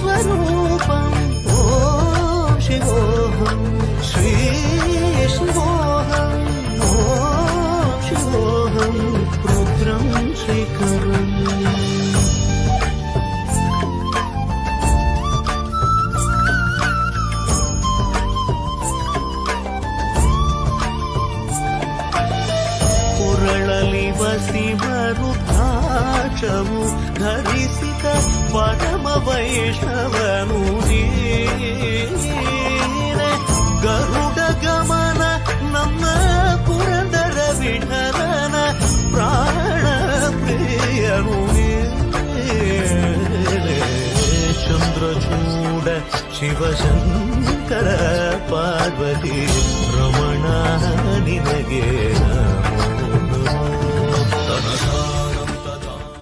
स्वरूपम् ॐ शिवोऽहं श्री शिवोऽहम् ॐ शिवोऽहं रुद्रं श्रीकरम् ಶಿವರುದ್ರಾಕ್ಷವು ಧರಿಸಿದ ಪರಮ ವೈಷ್ಣವನು ನೀನೆ ಗರುಡ ಗಮನ ನಮ್ಮ ಪುರಂದರ ವಿಠಲನ ಪ್ರಾಣ ಪ್ರಿಯನು ನೀನೆ ಚಂದ್ರಚೂಡ ಶಿವಶಂಕರ ಪಾರ್ವತಿ ರಮಣ ನಿನಗೆ